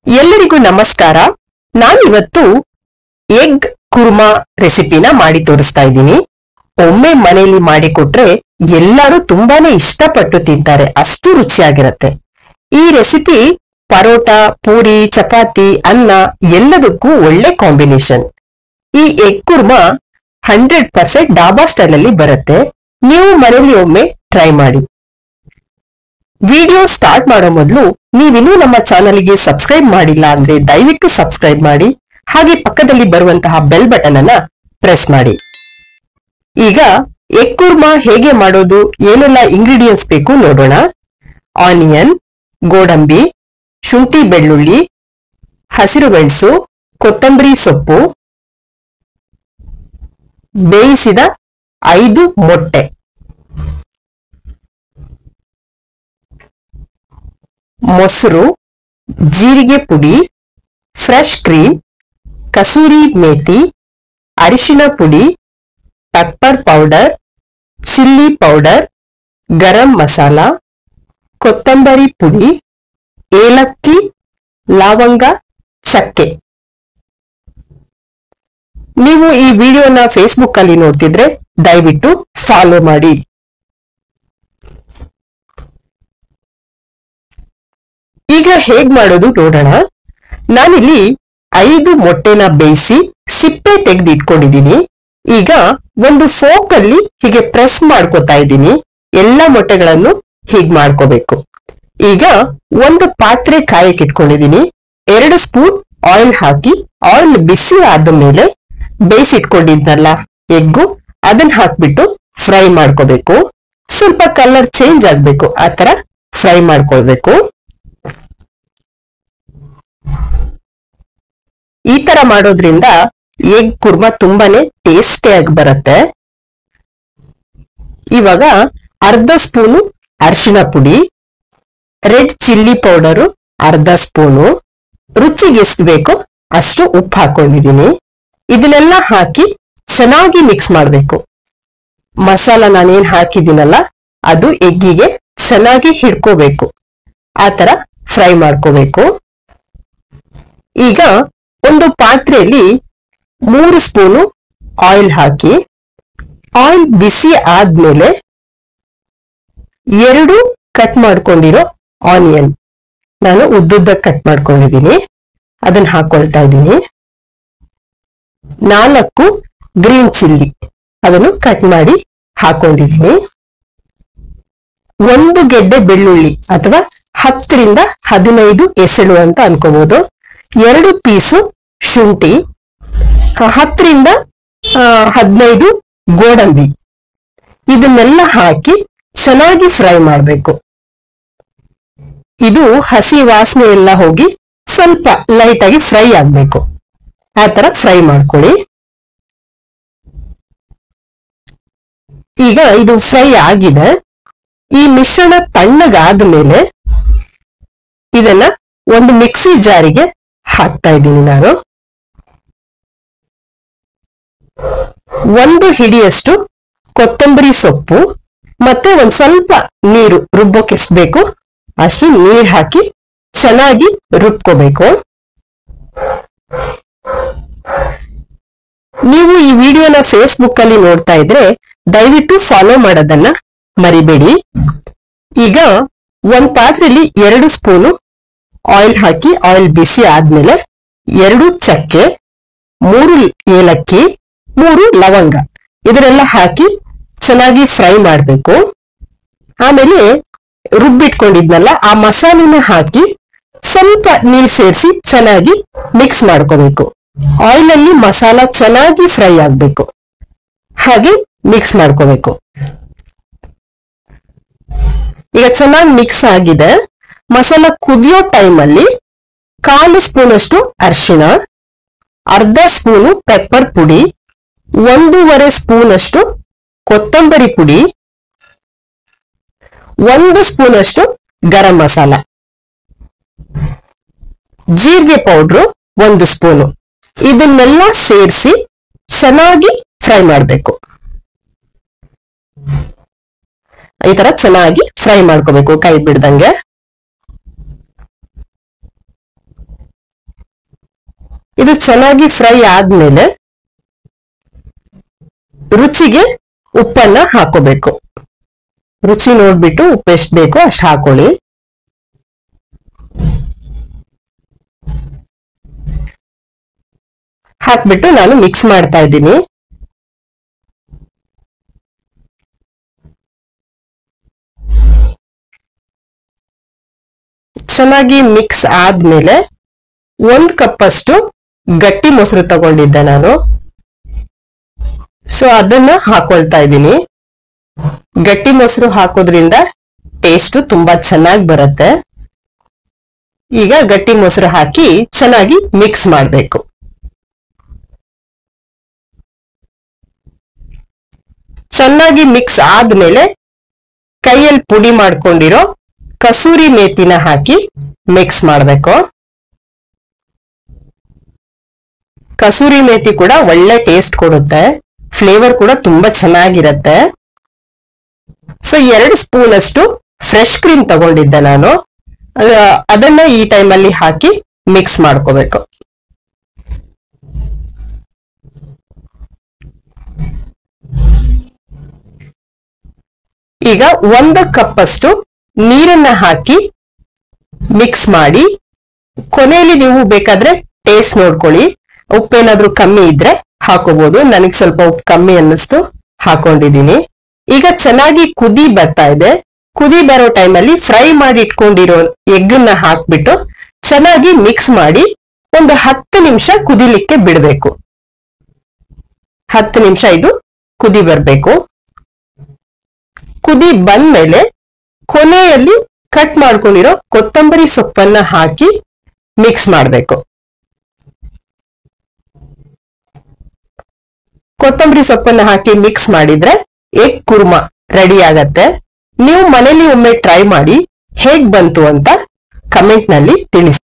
ಎಲ್ಲರಿಗೂ ನಮಸ್ಕಾರ. ನಾನಿವತ್ತು ಎಗ್ ಕುರ್ಮಾ ರೆಸಿಪಿನ ಮಾಡಿ ತೋರಿಸ್ತಾ ಇದ್ದೀನಿ. ಒಮ್ಮೆ ಮನೆಯಲ್ಲಿ ಮಾಡಿಕೊಟ್ರೆ ಎಲ್ಲರೂ ತುಂಬಾನೇ ಇಷ್ಟಪಟ್ಟು ತಿಂತಾರೆ, ಅಷ್ಟು ರುಚಿಯಾಗಿರುತ್ತೆ. ಈ ರೆಸಿಪಿ ಪರೋಟ, ಪೂರಿ, ಚಪಾತಿ, ಅನ್ನ ಎಲ್ಲದಕ್ಕೂ ಒಳ್ಳೆ ಕಾಂಬಿನೇಷನ್. ಈ ಎಗ್ ಕುರ್ಮಾ 100% ಡಾಬಾ ಸ್ಟೈಲ್ ಅಲ್ಲಿ ಬರುತ್ತೆ. ನೀವು ಮನೆಯಲ್ಲಿ ಒಮ್ಮೆ ಟ್ರೈ ಮಾಡಿ. ವಿಡಿಯೋ ಸ್ಟಾರ್ಟ್ ಮಾಡೋ ಮೊದಲು ನೀವಿನ್ನೂ ನಮ್ಮ ಚಾನಲ್ಗೆ ಸಬ್ಸ್ಕ್ರೈಬ್ ಮಾಡಿಲ್ಲ ಅಂದ್ರೆ ದಯವಿಟ್ಟು ಸಬ್ಸ್ಕ್ರೈಬ್ ಮಾಡಿ, ಹಾಗೆ ಪಕ್ಕದಲ್ಲಿ ಬರುವಂತಹ ಬೆಲ್ ಬಟನ್ ಅನ್ನ ಪ್ರೆಸ್ ಮಾಡಿ. ಈಗ ಎಗ್ ಕುರ್ಮಾ ಹೇಗೆ ಮಾಡೋದು, ಏನೆಲ್ಲ ಇಂಗ್ರೀಡಿಯೆಂಟ್ಸ್ ಬೇಕು ನೋಡೋಣ. ಆನಿಯನ್, ಗೋಡಂಬಿ, ಶುಂಠಿ ಬೆಳ್ಳುಳ್ಳಿ, ಹಸಿರು ಮೆಣಸು, ಕೊತ್ತಂಬರಿ ಸೊಪ್ಪು, ಬೇಯಿಸಿದ 5 ಮೊಟ್ಟೆ, ಮೊಸರು, ಜೀರಿಗೆ ಪುಡಿ, ಫ್ರೆಶ್ ಕ್ರೀಮ್, ಕಸೂರಿ ಮೇಥಿ, ಅರಿಶಿನ ಪುಡಿ, pepper powder, chilli powder, garam masala, ಕೊತ್ತಂಬರಿ ಪುಡಿ, ಏಲಕ್ಕಿ, ಲವಂಗ, ಚಕ್ಕೆ. ನೀವು ಈ ವಿಡಿಯೋನ ಫೇಸ್ಬುಕ್ ಅಲ್ಲಿ ನೋಡ್ತಿದ್ರೆ ದಯವಿಟ್ಟು ಫಾಲೋ ಮಾಡಿ. ಈಗ ಹೇಗ್ ಮಾಡೋದು ನೋಡೋಣ. ನಾನಿಲ್ಲಿ 5 ಮೊಟ್ಟೆನ ಬೇಯಿಸಿ ಸಿಪ್ಪೆ ತೆಗೆದು ಇಟ್ಕೊಂಡಿದ್ದೀನಿ. ಈಗ ಒಂದು ಫೋಕ್ ಅಲ್ಲಿ ಹೀಗೆ ಪ್ರೆಸ್ ಮಾಡ್ಕೋತಾ ಇದ್ದೀನಿ. ಎಲ್ಲ ಮೊಟ್ಟೆಗಳನ್ನು ಹೀಗ್ ಮಾಡ್ಕೋಬೇಕು. ಈಗ ಒಂದು ಪಾತ್ರೆ ಕಾಯಕ್ಕೆ ಇಟ್ಕೊಂಡಿದ್ದೀನಿ. 2 ಸ್ಪೂನ್ ಆಯಿಲ್ ಹಾಕಿ, ಆಯಿಲ್ ಬಿಸಿ ಆದ ಮೇಲೆ ಬೇಯಿಸಿಟ್ಕೊಂಡಿದ್ನಲ್ಲ ಎಗ್ಗು, ಅದನ್ನ ಹಾಕ್ಬಿಟ್ಟು ಫ್ರೈ ಮಾಡ್ಕೋಬೇಕು. ಸ್ವಲ್ಪ ಕಲರ್ ಚೇಂಜ್ ಆಗ್ಬೇಕು, ಆತರ ಫ್ರೈ ಮಾಡ್ಕೊಳ್ಬೇಕು. ಈ ತರ ಮಾಡೋದ್ರಿಂದ ಎಗ್ ಕುರ್ಮಾ ತುಂಬಾನೇ ಟೇಸ್ಟಿಯಾಗಿ ಬರುತ್ತೆ. ಇವಾಗ ಅರ್ಧ ಸ್ಪೂನು ಅರಿಶಿನ ಪುಡಿ, ರೆಡ್ ಚಿಲ್ಲಿ ಪೌಡರು ಅರ್ಧ ಸ್ಪೂನು, ರುಚಿಗೆ ಎಷ್ಟು ಬೇಕೋ ಅಷ್ಟು ಉಪ್ಪು ಹಾಕೊಂಡಿದ್ದೀನಿ. ಇದನ್ನೆಲ್ಲ ಹಾಕಿ ಚೆನ್ನಾಗಿ ಮಿಕ್ಸ್ ಮಾಡಬೇಕು. ಮಸಾಲ ನಾನೇನ್ ಹಾಕಿದ್ದೀನಲ್ಲ ಅದು ಎಗ್ಗಿಗೆ ಚೆನ್ನಾಗಿ ಹಿಡ್ಕೋಬೇಕು. ಆತರ ಫ್ರೈ ಮಾಡ್ಕೋಬೇಕು. ಈಗ ಒಂದು ಪಾತ್ರೆಯಲ್ಲಿ 3 ಸ್ಪೂನು ಆಯಿಲ್ ಹಾಕಿ, ಆಯಿಲ್ ಬಿಸಿ ಆದ್ಮೇಲೆ 2 ಕಟ್ ಮಾಡ್ಕೊಂಡಿರೋ ಆನಿಯನ್, ನಾನು ಉದ್ದುದ್ದ ಕಟ್ ಮಾಡ್ಕೊಂಡಿದ್ದೀನಿ, ಅದನ್ನ ಹಾಕೊಳ್ತಾ ಇದ್ದೀನಿ. 4 ಗ್ರೀನ್ ಚಿಲ್ಲಿ, ಅದನ್ನು ಕಟ್ ಮಾಡಿ ಹಾಕೊಂಡಿದ್ದೀನಿ. 1 ಗೆಡ್ಡೆ ಬೆಳ್ಳುಳ್ಳಿ ಅಥವಾ 10 ರಿಂದ 15 ಎಸಳು ಅಂತ ಅನ್ಕೋಬಹುದು. 2 ಪೀಸು ಶುಂಠಿ, 10 ರಿಂದ 15 ಗೋಡಂಬಿ, ಇದನ್ನೆಲ್ಲ ಹಾಕಿ ಚೆನ್ನಾಗಿ ಫ್ರೈ ಮಾಡಬೇಕು. ಇದು ಹಸಿ ವಾಸನೆ ಎಲ್ಲ ಹೋಗಿ ಸ್ವಲ್ಪ ಲೈಟ್ ಆಗಿ ಫ್ರೈ ಆಗ್ಬೇಕು. ಆತರ ಫ್ರೈ ಮಾಡ್ಕೊಳ್ಳಿ. ಈಗ ಇದು ಫ್ರೈ ಆಗಿದೆ. ಈ ಮಿಶ್ರಣ ತಣ್ಣಗಾದ ಮೇಲೆ ಇದನ್ನ ಒಂದು ಮಿಕ್ಸಿ ಜಾರಿಗೆ ಹಾಕ್ತಾ ಇದ್ದೀನಿ ನಾನು. 1 ಹಿಡಿಯಷ್ಟು ಕೊತ್ತಂಬರಿ ಸೊಪ್ಪು ಮತ್ತೆ ಒಂದ್ ಸ್ವಲ್ಪ ನೀರು, ರುಬ್ಬೋಕೆ ಎಷ್ಟು ಬೇಕು ಅಷ್ಟು ನೀರು ಹಾಕಿ ಚೆನ್ನಾಗಿ ರುಬ್ಕೋಬೇಕು. ನೀವು ಈ ವಿಡಿಯೋನ ಫೇಸ್ಬುಕ್ ಅಲ್ಲಿ ನೋಡ್ತಾ ಇದ್ರೆ ದಯವಿಟ್ಟು ಫಾಲೋ ಮಾಡೋದನ್ನ ಮರಿಬೇಡಿ. ಈಗ ಒಂದ್ ಪಾತ್ರೆಯಲ್ಲಿ 2 ಸ್ಪೂನು ಆಯಿಲ್ ಹಾಕಿ, ಆಯಿಲ್ ಬಿಸಿ ಆದ್ಮೇಲೆ 2 ಚಕ್ಕೆ, 3 ಏಲಕ್ಕಿ, 3 ಲವಂಗ, ಇದನ್ನೆಲ್ಲ ಹಾಕಿ ಚೆನ್ನಾಗಿ ಫ್ರೈ ಮಾಡಬೇಕು. ಆಮೇಲೆ ರುಬ್ಬಿಟ್ಕೊಂಡಿದ್ನಲ್ಲ ಆ ಮಸಾಲೆನ ಹಾಕಿ ಸ್ವಲ್ಪ ನೀರು ಸೇರಿಸಿ ಚೆನ್ನಾಗಿ ಮಿಕ್ಸ್ ಮಾಡ್ಕೋಬೇಕು. ಆಯಿಲ್ ಅಲ್ಲಿ ಮಸಾಲ ಚೆನ್ನಾಗಿ ಫ್ರೈ ಆಗ್ಬೇಕು, ಹಾಗೆ ಮಿಕ್ಸ್ ಮಾಡ್ಕೋಬೇಕು. ಈಗ ಚೆನ್ನಾಗಿ ಮಿಕ್ಸ್ ಆಗಿದೆ. ಮಸಾಲ ಕುದಿಯೋ ಟೈಮಲ್ಲಿ 1/4 ಸ್ಪೂನ್ ಅಷ್ಟು ಅರಿಶಿಣ, ಅರ್ಧ ಸ್ಪೂನು ಪೆಪ್ಪರ್ ಪುಡಿ, 1.5 ಸ್ಪೂನ್ ಅಷ್ಟು ಕೊತ್ತಂಬರಿ ಪುಡಿ, 1 ಸ್ಪೂನ್ ಅಷ್ಟು ಗರಂ ಮಸಾಲ, ಜೀರಿಗೆ ಪೌಡ್ರು 1 ಸ್ಪೂನು, ಇದನ್ನೆಲ್ಲ ಸೇರಿಸಿ ಚೆನ್ನಾಗಿ ಫ್ರೈ ಮಾಡಬೇಕು. ಈ ತರ ಚೆನ್ನಾಗಿ ಫ್ರೈ ಮಾಡ್ಕೋಬೇಕು, ಕೈ ಬಿಡ್ದಂಗೆ. ಇದು ಚೆನ್ನಾಗಿ ಫ್ರೈ ಆದ್ಮೇಲೆ ರುಚಿಗೆ ಉಪ್ಪನ್ನ ಹಾಕೋಬೇಕು. ರುಚಿ ನೋಡ್ಬಿಟ್ಟು ಉಪ್ಪು ಎಷ್ಟು ಬೇಕೋ ಅಷ್ಟು ಹಾಕೊಳ್ಳಿ. ಹಾಕ್ಬಿಟ್ಟು ನಾನು ಮಿಕ್ಸ್ ಮಾಡ್ತಾ ಇದ್ದೀನಿ. ಚೆನ್ನಾಗಿ ಮಿಕ್ಸ್ ಆದ್ಮೇಲೆ 1 ಕಪ್ ಅಷ್ಟು ಗಟ್ಟಿ ಮೊಸರು ತಗೊಂಡಿದ್ದೆ ನಾನು. ಸೊ ಅದನ್ನ ಹಾಕೊಳ್ತಾ ಇದ್ದೀನಿ. ಗಟ್ಟಿ ಮೊಸರು ಹಾಕೋದ್ರಿಂದ ಟೇಸ್ಟ್ ತುಂಬಾ ಚೆನ್ನಾಗಿ ಬರುತ್ತೆ. ಈಗ ಗಟ್ಟಿ ಮೊಸರು ಹಾಕಿ ಚೆನ್ನಾಗಿ ಮಿಕ್ಸ್ ಮಾಡಬೇಕು. ಚೆನ್ನಾಗಿ ಮಿಕ್ಸ್ ಆದ್ಮೇಲೆ ಕೈಯಲ್ಲಿ ಪುಡಿ ಮಾಡ್ಕೊಂಡಿರೋ ಕಸೂರಿ ಮೇಥಿನ ಹಾಕಿ ಮಿಕ್ಸ್ ಮಾಡಬೇಕು. ಕಸೂರಿ ಮೇಥಿ ಕೂಡ ಒಳ್ಳೆ ಟೇಸ್ಟ್ ಕೊಡುತ್ತೆ, ಫ್ಲೇವರ್ ಕೂಡ ತುಂಬಾ ಚೆನ್ನಾಗಿರತ್ತೆ. ಸೊ 2 ಸ್ಪೂನ್ ಅಷ್ಟು ಫ್ರೆಶ್ ಕ್ರೀಮ್ ತಗೊಂಡಿದ್ದೆ ನಾನು. ಅದನ್ನ ಈ ಟೈಮಲ್ಲಿ ಹಾಕಿ ಮಿಕ್ಸ್ ಮಾಡ್ಕೋಬೇಕು. ಈಗ 1 ಕಪ್ ಅಷ್ಟು ನೀರನ್ನ ಹಾಕಿ ಮಿಕ್ಸ್ ಮಾಡಿ, ಕೊನೆಯಲ್ಲಿ ನೀವು ಬೇಕಾದ್ರೆ ಟೇಸ್ಟ್ ನೋಡ್ಕೊಳ್ಳಿ. ಉಪ್ಪೇನಾದ್ರೂ ಕಮ್ಮಿ ಇದ್ರೆ ಹಾಕೋಬಹುದು. ನನಗೆ ಸ್ವಲ್ಪ ಉಪ್ಪು ಕಮ್ಮಿ ಅನ್ನಿಸ್ತು, ಹಾಕೊಂಡಿದ್ದೀನಿ. ಈಗ ಚೆನ್ನಾಗಿ ಕುದಿ ಬರ್ತಾ ಇದೆ. ಕುದಿ ಬರೋ ಟೈಮಲ್ಲಿ ಫ್ರೈ ಮಾಡಿ ಇಟ್ಕೊಂಡಿರೋ ಎಗ್ಗನ್ನ ಹಾಕ್ಬಿಟ್ಟು ಚೆನ್ನಾಗಿ ಮಿಕ್ಸ್ ಮಾಡಿ ಒಂದು 10 ನಿಮಿಷ ಕುದಿಲಿಕ್ಕೆ ಬಿಡಬೇಕು. 10 ನಿಮಿಷ ಇದು ಕುದಿ ಬರ್ಬೇಕು. ಕುದಿ ಬಂದ್ಮೇಲೆ ಕೊನೆಯಲ್ಲಿ ಕಟ್ ಮಾಡ್ಕೊಂಡಿರೋ ಕೊತ್ತಂಬರಿ ಸೊಪ್ಪನ್ನ ಹಾಕಿ ಮಿಕ್ಸ್ ಮಾಡಬೇಕು. ಕೊತ್ತಂಬರಿ ಸೊಪ್ಪನ್ನ ಹಾಕಿ ಮಿಕ್ಸ್ ಮಾಡಿದ್ರೆ ಎಗ್ ಕುರ್ಮಾ ರೆಡಿ ಆಗತ್ತೆ. ನೀವು ಮನೇಲಿ ಒಮ್ಮೆ ಟ್ರೈ ಮಾಡಿ ಹೇಗ್ ಬಂತು ಅಂತ ಕಮೆಂಟ್ ನಲ್ಲಿ ತಿಳಿಸಿ.